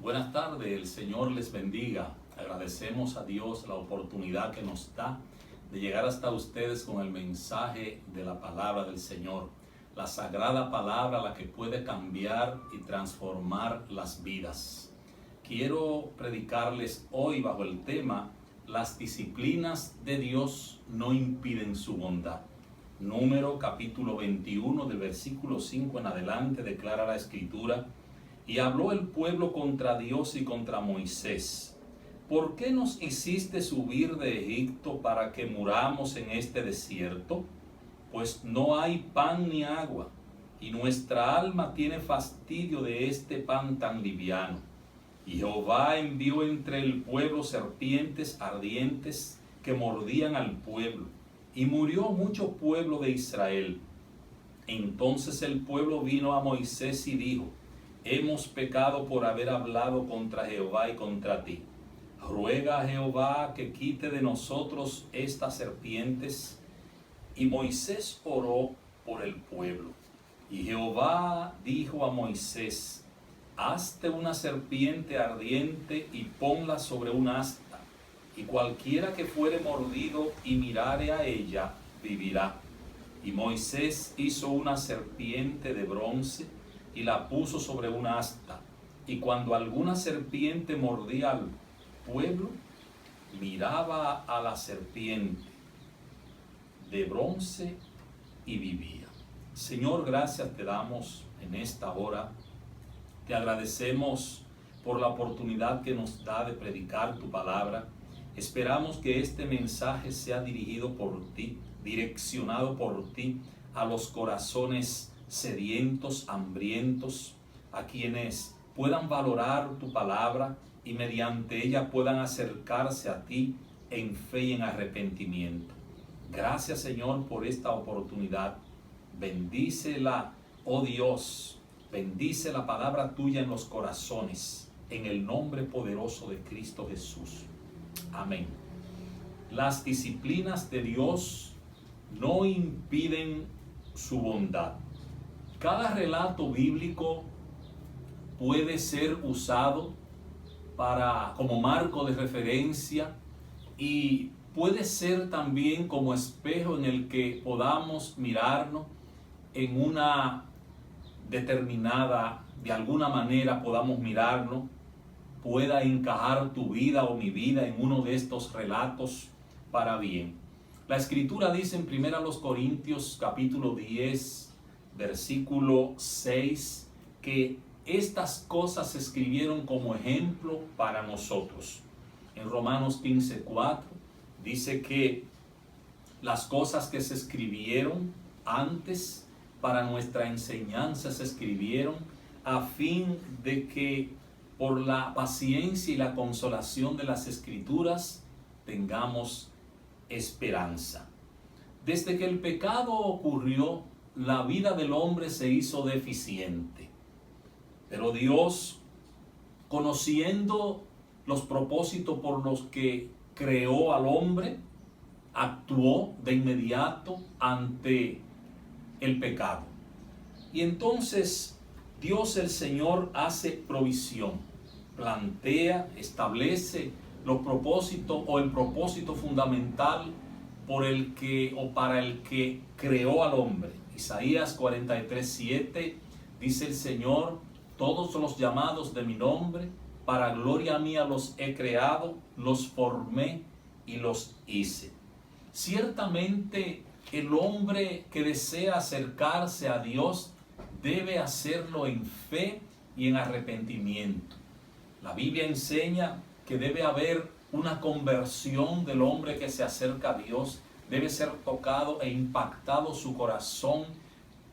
Buenas tardes, el Señor les bendiga. Agradecemos a Dios la oportunidad que nos da de llegar hasta ustedes con el mensaje de la palabra del Señor. La sagrada palabra, la que puede cambiar y transformar las vidas. Quiero predicarles hoy bajo el tema: las disciplinas de Dios no impiden su bondad. Número capítulo 21 del versículo 5 en adelante declara la Escritura: y habló el pueblo contra Dios y contra Moisés. ¿Por qué nos hiciste subir de Egipto para que muramos en este desierto? Pues no hay pan ni agua, y nuestra alma tiene fastidio de este pan tan liviano. Y Jehová envió entre el pueblo serpientes ardientes que mordían al pueblo, y murió mucho pueblo de Israel. Entonces el pueblo vino a Moisés y dijo: hemos pecado por haber hablado contra Jehová y contra ti. Ruega a Jehová que quite de nosotros estas serpientes. Y Moisés oró por el pueblo. Y Jehová dijo a Moisés: hazte una serpiente ardiente y ponla sobre un asta, y cualquiera que fuere mordido y mirare a ella, vivirá. Y Moisés hizo una serpiente de bronce y la puso sobre un asta. Y cuando alguna serpiente mordía al pueblo, miraba a la serpiente de bronce y vivía. Señor, gracias te damos en esta hora. Te agradecemos por la oportunidad que nos da de predicar tu palabra. Esperamos que este mensaje sea dirigido por ti, direccionado por ti a los corazones sedientos, hambrientos, a quienes puedan valorar tu palabra y mediante ella puedan acercarse a ti en fe y en arrepentimiento. Gracias, Señor, por esta oportunidad. Bendícela, oh Dios, bendice la palabra tuya en los corazones, en el nombre poderoso de Cristo Jesús. Amén. Las disciplinas de Dios no impiden su bondad. Cada relato bíblico puede ser usado como marco de referencia y puede ser también como espejo en el que podamos mirarnos en una determinada, de alguna manera podamos mirarnos, pueda encajar tu vida o mi vida en uno de estos relatos para bien. La Escritura dice en 1 Corintios capítulo 10, versículo 6, que estas cosas se escribieron como ejemplo para nosotros. En Romanos 15:4 dice que las cosas que se escribieron antes para nuestra enseñanza se escribieron a fin de que por la paciencia y la consolación de las Escrituras tengamos esperanza. Desde que el pecado ocurrió, la vida del hombre se hizo deficiente. Pero Dios, conociendo los propósitos por los que creó al hombre, actuó de inmediato ante el pecado. Y entonces Dios el Señor hace provisión, plantea, establece los propósitos o el propósito fundamental por el que o para el que creó al hombre. Isaías 43:7 dice el Señor: todos los llamados de mi nombre, para gloria mía los he creado, los formé y los hice. Ciertamente el hombre que desea acercarse a Dios debe hacerlo en fe y en arrepentimiento. La Biblia enseña que debe haber una conversión del hombre que se acerca a Dios. Debe ser tocado e impactado su corazón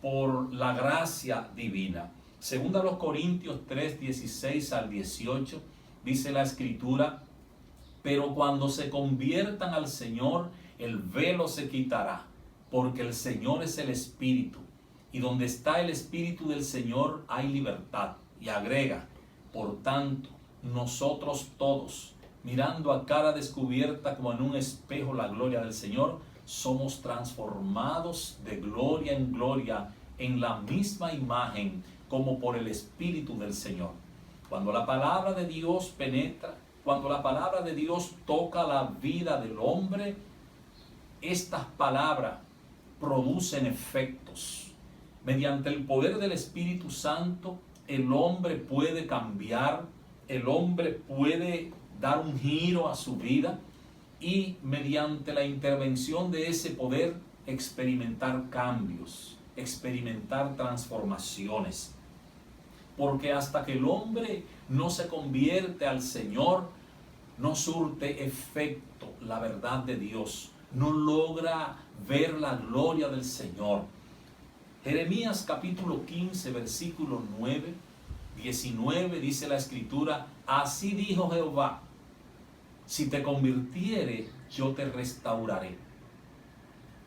por la gracia divina. Segunda los Corintios 3:16 al 18 dice la Escritura: pero cuando se conviertan al Señor, el velo se quitará, porque el Señor es el Espíritu, y donde está el Espíritu del Señor hay libertad. Y agrega: por tanto, nosotros todos, mirando a cara descubierta como en un espejo la gloria del Señor, somos transformados de gloria en gloria en la misma imagen como por el Espíritu del Señor. Cuando la palabra de Dios penetra, cuando la palabra de Dios toca la vida del hombre, estas palabras producen efectos. Mediante el poder del Espíritu Santo, el hombre puede cambiar, el hombre puede dar un giro a su vida y mediante la intervención de ese poder experimentar cambios, experimentar transformaciones. Porque hasta que el hombre no se convierte al Señor, no surte efecto la verdad de Dios, no logra ver la gloria del Señor. Jeremías capítulo 15, versículo 9, 19, dice la Escritura: así dijo Jehová, si te convirtieres, yo te restauraré.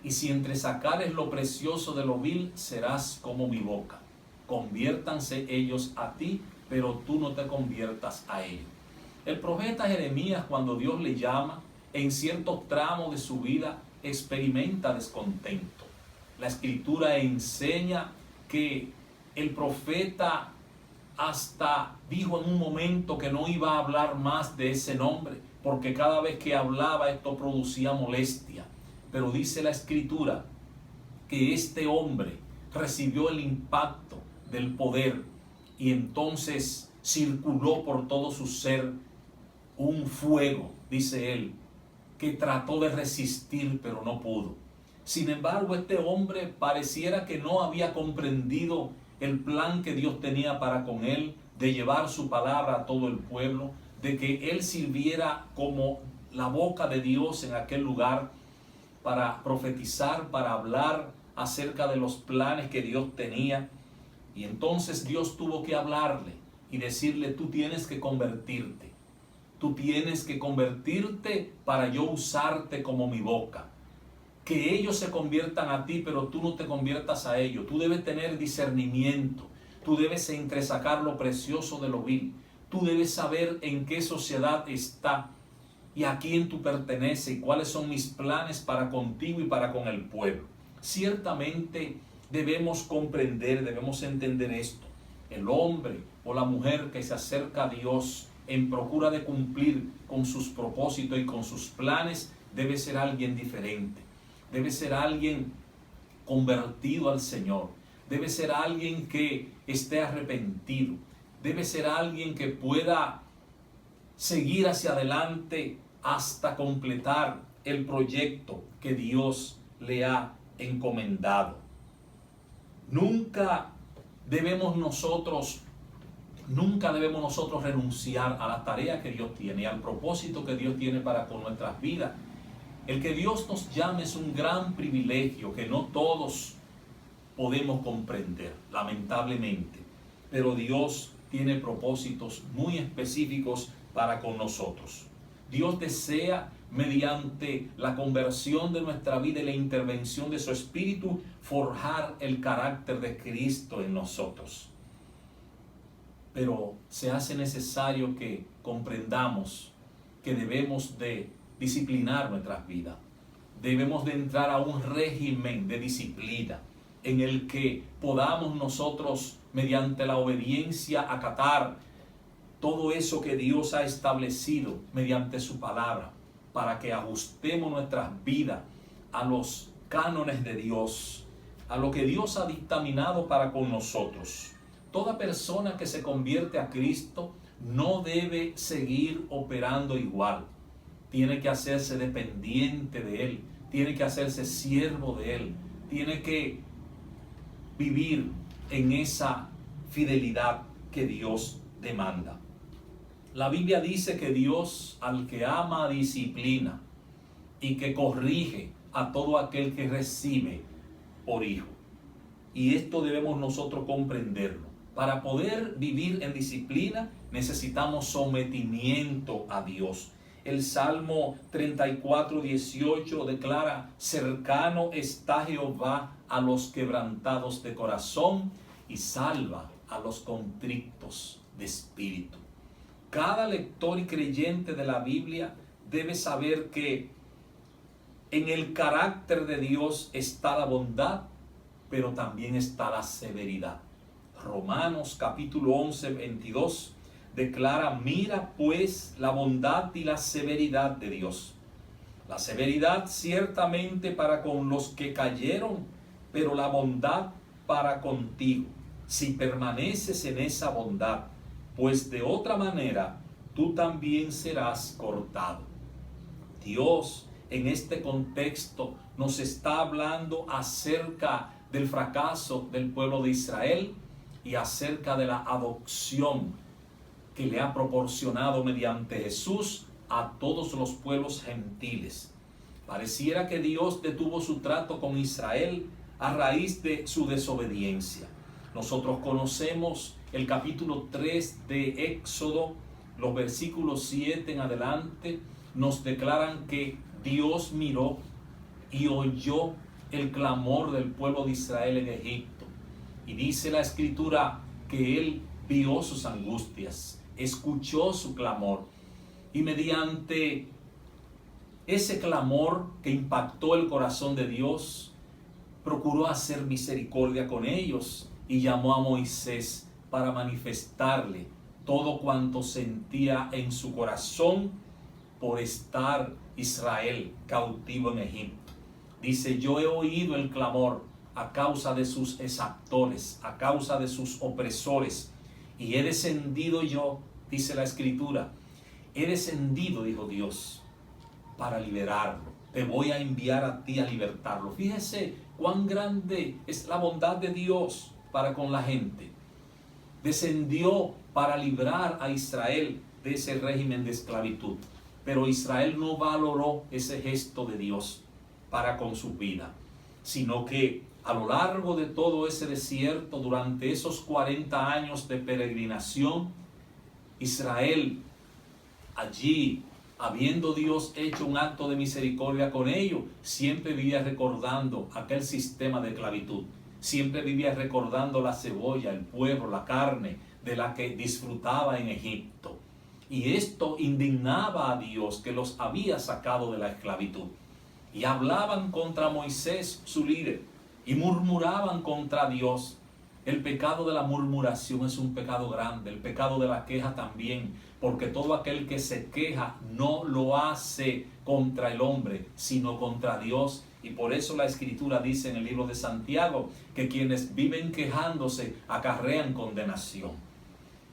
Y si entresacares lo precioso de lo vil, serás como mi boca. Conviértanse ellos a ti, pero tú no te conviertas a ellos. El profeta Jeremías, cuando Dios le llama, en ciertos tramos de su vida, experimenta descontento. La Escritura enseña que el profeta hasta dijo en un momento que no iba a hablar más de ese nombre, porque cada vez que hablaba esto producía molestia. Pero dice la Escritura que este hombre recibió el impacto del poder y entonces circuló por todo su ser un fuego, dice él, que trató de resistir pero no pudo. Sin embargo, este hombre pareciera que no había comprendido el plan que Dios tenía para con él, de llevar su palabra a todo el pueblo, de que él sirviera como la boca de Dios en aquel lugar para profetizar, para hablar acerca de los planes que Dios tenía. Y entonces Dios tuvo que hablarle y decirle: tú tienes que convertirte. Tú tienes que convertirte para yo usarte como mi boca. Que ellos se conviertan a ti, pero tú no te conviertas a ellos. Tú debes tener discernimiento. Tú debes entresacar lo precioso de lo vil. Tú debes saber en qué sociedad está y a quién tú perteneces y cuáles son mis planes para contigo y para con el pueblo. Ciertamente debemos comprender, debemos entender esto. El hombre o la mujer que se acerca a Dios en procura de cumplir con sus propósitos y con sus planes, debe ser alguien diferente. Debe ser alguien convertido al Señor. Debe ser alguien que esté arrepentido. Debe ser alguien que pueda seguir hacia adelante hasta completar el proyecto que Dios le ha encomendado. Nunca debemos nosotros renunciar a la tarea que Dios tiene y al propósito que Dios tiene para con nuestras vidas. El que Dios nos llame es un gran privilegio que no todos podemos comprender, lamentablemente. Pero Dios tiene propósitos muy específicos para con nosotros. Dios desea, mediante la conversión de nuestra vida y la intervención de su Espíritu, forjar el carácter de Cristo en nosotros. Pero se hace necesario que comprendamos que debemos de disciplinar nuestras vidas. Debemos de entrar a un régimen de disciplina en el que podamos nosotros, mediante la obediencia, acatar todo eso que Dios ha establecido mediante su palabra, para que ajustemos nuestras vidas a los cánones de Dios, a lo que Dios ha dictaminado para con nosotros. Toda persona que se convierte a Cristo no debe seguir operando igual. Tiene que hacerse dependiente de Él, tiene que hacerse siervo de Él, tiene que vivir en esa fidelidad que Dios demanda. La Biblia dice que Dios al que ama disciplina y que corrige a todo aquel que recibe por hijo. Y esto debemos nosotros comprenderlo. Para poder vivir en disciplina necesitamos sometimiento a Dios. El Salmo 34:18 declara: cercano está Jehová a los quebrantados de corazón y salva a los contritos de espíritu. Cada lector y creyente de la Biblia debe saber que en el carácter de Dios está la bondad, pero también está la severidad. Romanos capítulo 11, 22 declara: mira pues la bondad y la severidad de Dios. La severidad ciertamente para con los que cayeron, pero la bondad para contigo, si permaneces en esa bondad, pues de otra manera tú también serás cortado. Dios en este contexto nos está hablando acerca del fracaso del pueblo de Israel y acerca de la adopción que le ha proporcionado mediante Jesús a todos los pueblos gentiles. Pareciera que Dios detuvo su trato con Israel a raíz de su desobediencia. Nosotros conocemos el capítulo 3 de Éxodo, los versículos 7 en adelante, nos declaran que Dios miró y oyó el clamor del pueblo de Israel en Egipto. Y dice la Escritura que Él vio sus angustias, escuchó su clamor, y mediante ese clamor que impactó el corazón de Dios, procuró hacer misericordia con ellos y llamó a Moisés para manifestarle todo cuanto sentía en su corazón por estar Israel cautivo en Egipto. Dice: yo he oído el clamor a causa de sus exactores, a causa de sus opresores, y he descendido yo, dice la Escritura, he descendido, dijo Dios, para liberarlo. Te voy a enviar a ti a libertarlo. Fíjese cuán grande es la bondad de Dios para con la gente. Descendió para librar a Israel de ese régimen de esclavitud. Pero Israel no valoró ese gesto de Dios para con su vida, sino que a lo largo de todo ese desierto, durante esos 40 años de peregrinación, Israel allí, habiendo Dios hecho un acto de misericordia con ellos, siempre vivía recordando aquel sistema de esclavitud. Siempre vivía recordando la cebolla, el puerro, la carne de la que disfrutaba en Egipto. Y esto indignaba a Dios, que los había sacado de la esclavitud. Y hablaban contra Moisés, su líder, y murmuraban contra Dios. El pecado de la murmuración es un pecado grande, el pecado de la queja también, porque todo aquel que se queja no lo hace contra el hombre, sino contra Dios. Y por eso la Escritura dice en el libro de Santiago que quienes viven quejándose acarrean condenación.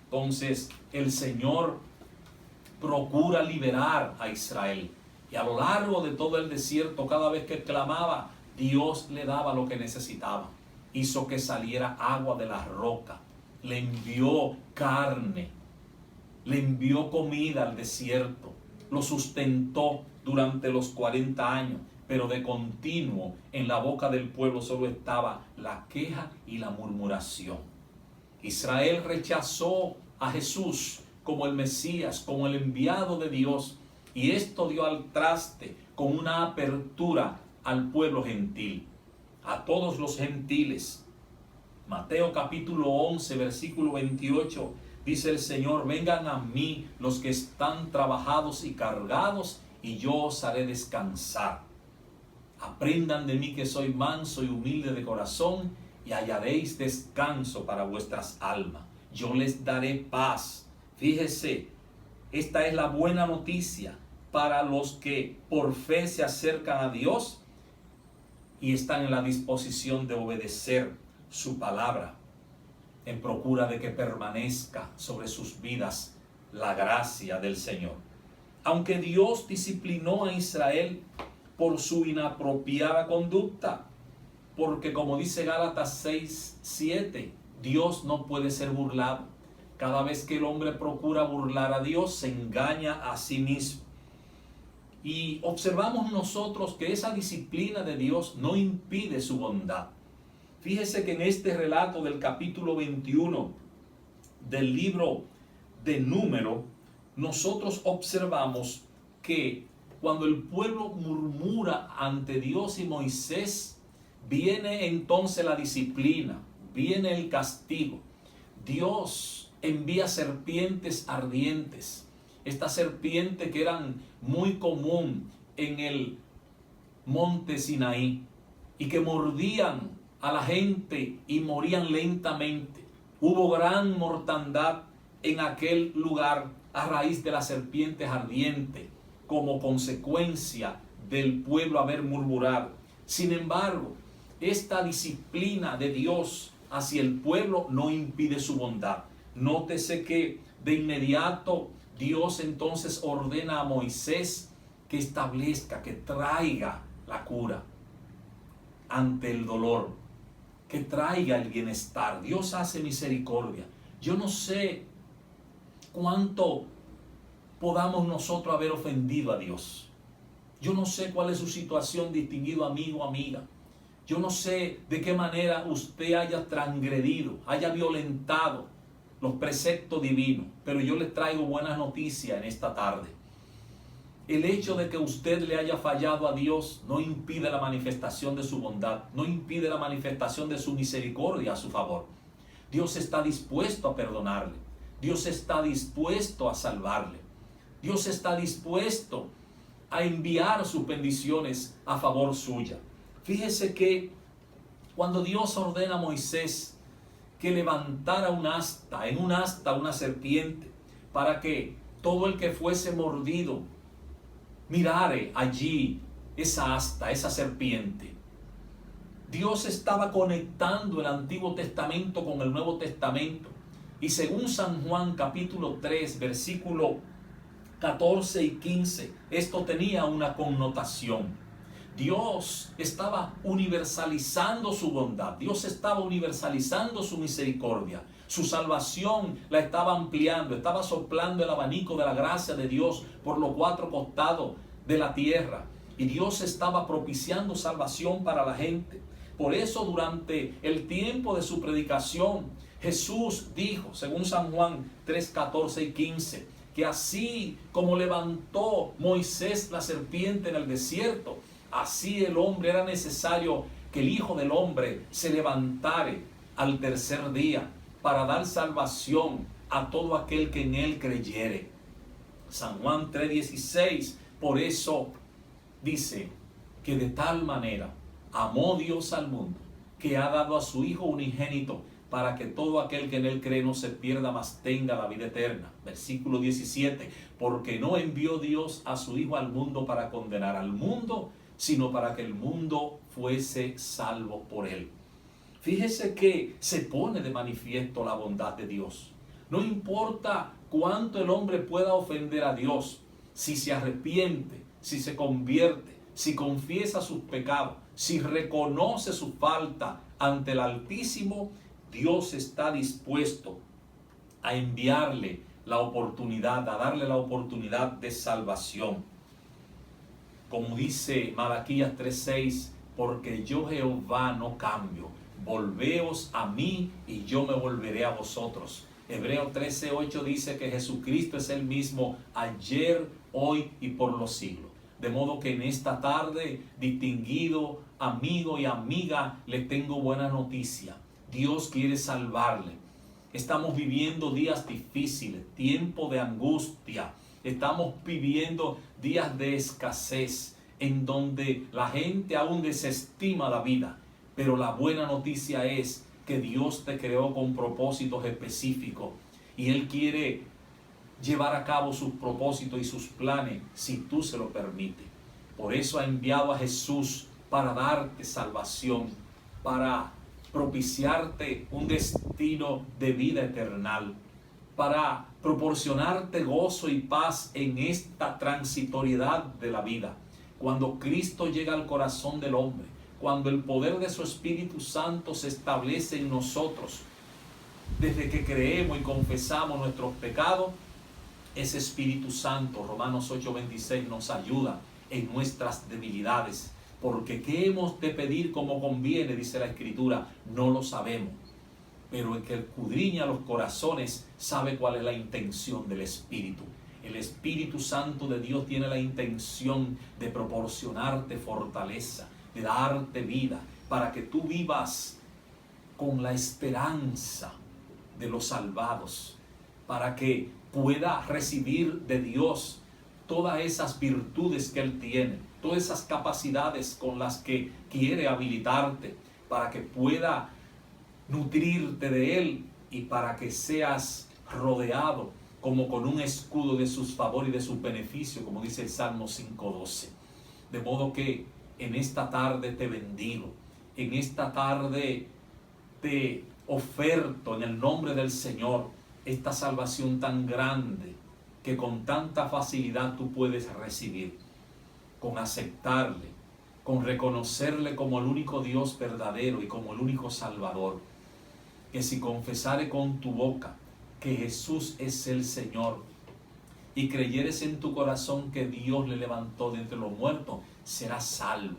Entonces el Señor procura liberar a Israel, y a lo largo de todo el desierto, cada vez que clamaba, Dios le daba lo que necesitaba. Hizo que saliera agua de la roca, le envió carne, le envió comida al desierto, lo sustentó durante los 40 años, pero de continuo en la boca del pueblo solo estaba la queja y la murmuración. Israel rechazó a Jesús como el Mesías, como el enviado de Dios, y esto dio al traste con una apertura al pueblo gentil, a todos los gentiles. Mateo capítulo 11, versículo 28, dice el Señor: vengan a mí los que están trabajados y cargados, y yo os haré descansar. Aprendan de mí, que soy manso y humilde de corazón, y hallaréis descanso para vuestras almas. Yo les daré paz. Fíjese, esta es la buena noticia para los que por fe se acercan a Dios y están en la disposición de obedecer su palabra, en procura de que permanezca sobre sus vidas la gracia del Señor. Aunque Dios disciplinó a Israel por su inapropiada conducta, porque como dice Gálatas 6:7, Dios no puede ser burlado. Cada vez que el hombre procura burlar a Dios, se engaña a sí mismo. Y observamos nosotros que esa disciplina de Dios no impide su bondad. Fíjese que en este relato del capítulo 21 del libro de Número, nosotros observamos que cuando el pueblo murmura ante Dios y Moisés, viene entonces la disciplina, viene el castigo. Dios envía serpientes ardientes. Estas serpientes que eran muy común en el monte Sinaí y que mordían a la gente y morían lentamente. Hubo gran mortandad en aquel lugar a raíz de las serpientes ardientes, como consecuencia del pueblo haber murmurado. Sin embargo, esta disciplina de Dios hacia el pueblo no impide su bondad. Nótese que de inmediato Dios entonces ordena a Moisés que establezca, que traiga la cura ante el dolor, que traiga el bienestar. Dios hace misericordia. Yo no sé cuánto podamos nosotros haber ofendido a Dios. Yo no sé cuál es su situación, distinguido amigo, amiga. Yo no sé de qué manera usted haya transgredido, haya violentado los preceptos divinos, pero yo les traigo buenas noticias en esta tarde. El hecho de que usted le haya fallado a Dios no impide la manifestación de su bondad, no impide la manifestación de su misericordia a su favor. Dios está dispuesto a perdonarle. Dios está dispuesto a salvarle. Dios está dispuesto a enviar sus bendiciones a favor suya. Fíjese que cuando Dios ordena a Moisés que levantara un asta, en un asta una serpiente, para que todo el que fuese mordido mirare allí esa asta, esa serpiente. Dios estaba conectando el Antiguo Testamento con el Nuevo Testamento. Y según San Juan capítulo 3, versículo 14 y 15, esto tenía una connotación. Dios estaba universalizando su bondad. Dios estaba universalizando su misericordia. Su salvación la estaba ampliando. Estaba soplando el abanico de la gracia de Dios por los cuatro costados de la tierra. Y Dios estaba propiciando salvación para la gente. Por eso durante el tiempo de su predicación, Jesús dijo, según San Juan 3, 14 y 15, que así como levantó Moisés la serpiente en el desierto, así el hombre era necesario que el Hijo del Hombre se levantare al tercer día para dar salvación a todo aquel que en él creyere. San Juan 3:16, por eso dice que de tal manera amó Dios al mundo, que ha dado a su Hijo unigénito, para que todo aquel que en él cree no se pierda, mas tenga la vida eterna. Versículo 17, porque no envió Dios a su Hijo al mundo para condenar al mundo, sino para que el mundo fuese salvo por él. Fíjese que se pone de manifiesto la bondad de Dios. No importa cuánto el hombre pueda ofender a Dios, si se arrepiente, si se convierte, si confiesa sus pecados, si reconoce su falta ante el Altísimo, Dios está dispuesto a enviarle la oportunidad, a darle la oportunidad de salvación. Como dice Malaquías 3:6, porque yo Jehová no cambio, volveos a mí y yo me volveré a vosotros. Hebreo 13:8 dice que Jesucristo es el mismo ayer, hoy y por los siglos. De modo que en esta tarde, distinguido amigo y amiga, le tengo buena noticia. Dios quiere salvarle. Estamos viviendo días difíciles, tiempo de angustia. Estamos viviendo días de escasez, en donde la gente aún desestima la vida. Pero la buena noticia es que Dios te creó con propósitos específicos y Él quiere llevar a cabo sus propósitos y sus planes si tú se lo permites. Por eso ha enviado a Jesús para darte salvación, para propiciarte un destino de vida eterna, para proporcionarte gozo y paz en esta transitoriedad de la vida. Cuando Cristo llega al corazón del hombre, cuando el poder de su Espíritu Santo se establece en nosotros, desde que creemos y confesamos nuestros pecados, ese Espíritu Santo, Romanos 8:26, nos ayuda en nuestras debilidades. Porque ¿qué hemos de pedir como conviene? Dice la Escritura, no lo sabemos. Pero el que escudriña los corazones sabe cuál es la intención del Espíritu. El Espíritu Santo de Dios tiene la intención de proporcionarte fortaleza, de darte vida, para que tú vivas con la esperanza de los salvados, para que pueda recibir de Dios todas esas virtudes que Él tiene, todas esas capacidades con las que quiere habilitarte, para que pueda nutrirte de Él y para que seas rodeado como con un escudo de sus favores y de sus beneficios, como dice el Salmo 5:12. De modo que en esta tarde te bendigo, en esta tarde te oferto en el nombre del Señor esta salvación tan grande que con tanta facilidad tú puedes recibir, con aceptarle, con reconocerle como el único Dios verdadero y como el único Salvador. Que si confesare con tu boca que Jesús es el Señor y creyeres en tu corazón que Dios le levantó de entre los muertos, serás salvo,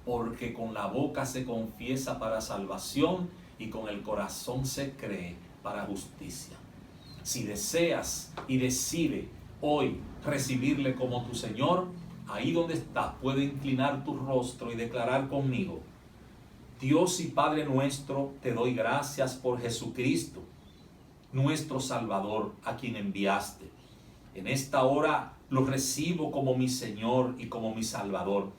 porque con la boca se confiesa para salvación y con el corazón se cree para justicia. Si deseas y decides hoy recibirle como tu Señor, ahí donde estás, puedes inclinar tu rostro y declarar conmigo: Dios y Padre nuestro, te doy gracias por Jesucristo, nuestro Salvador, a quien enviaste. En esta hora lo recibo como mi Señor y como mi Salvador.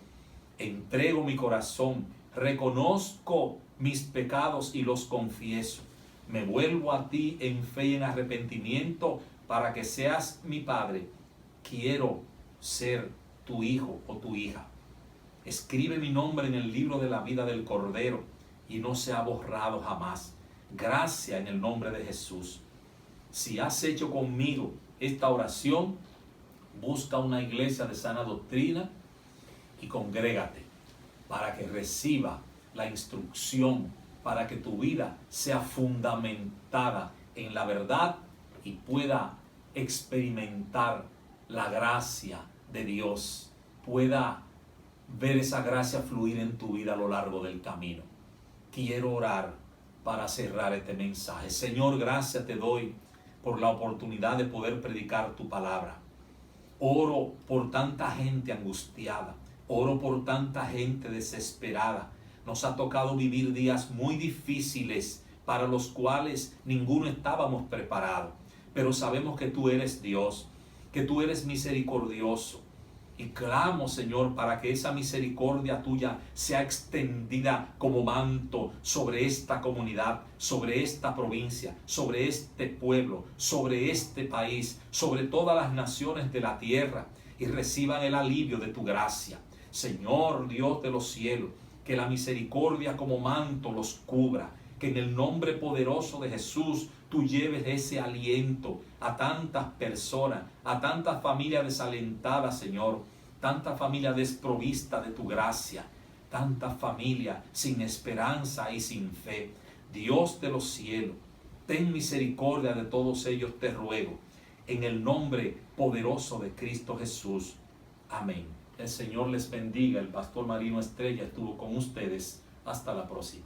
Entrego mi corazón, reconozco mis pecados y los confieso. Me vuelvo a ti en fe y en arrepentimiento para que seas mi Padre. Quiero ser tu hijo o tu hija. Escribe mi nombre en el libro de la vida del Cordero y no sea borrado jamás. Gracias en el nombre de Jesús. Si has hecho conmigo esta oración, busca una iglesia de sana doctrina y congrégate para que reciba la instrucción, para que tu vida sea fundamentada en la verdad y pueda experimentar la gracia de Dios, pueda ver esa gracia fluir en tu vida a lo largo del camino. Quiero orar para cerrar este mensaje. Señor, gracias te doy por la oportunidad de poder predicar tu palabra. Oro por tanta gente angustiada, oro por tanta gente desesperada. Nos ha tocado vivir días muy difíciles para los cuales ninguno estábamos preparados. Pero sabemos que tú eres Dios, que tú eres misericordioso. Y clamo, Señor, para que esa misericordia tuya sea extendida como manto sobre esta comunidad, sobre esta provincia, sobre este pueblo, sobre este país, sobre todas las naciones de la tierra, y reciban el alivio de tu gracia. Señor Dios de los cielos, que la misericordia como manto los cubra, que en el nombre poderoso de Jesús tú lleves ese aliento a tantas personas, a tantas familias desalentadas, Señor, tanta familia desprovista de tu gracia, tanta familia sin esperanza y sin fe. Dios de los cielos, ten misericordia de todos ellos, te ruego, en el nombre poderoso de Cristo Jesús. Amén. El Señor les bendiga. El pastor Marino Estrella estuvo con ustedes. Hasta la próxima.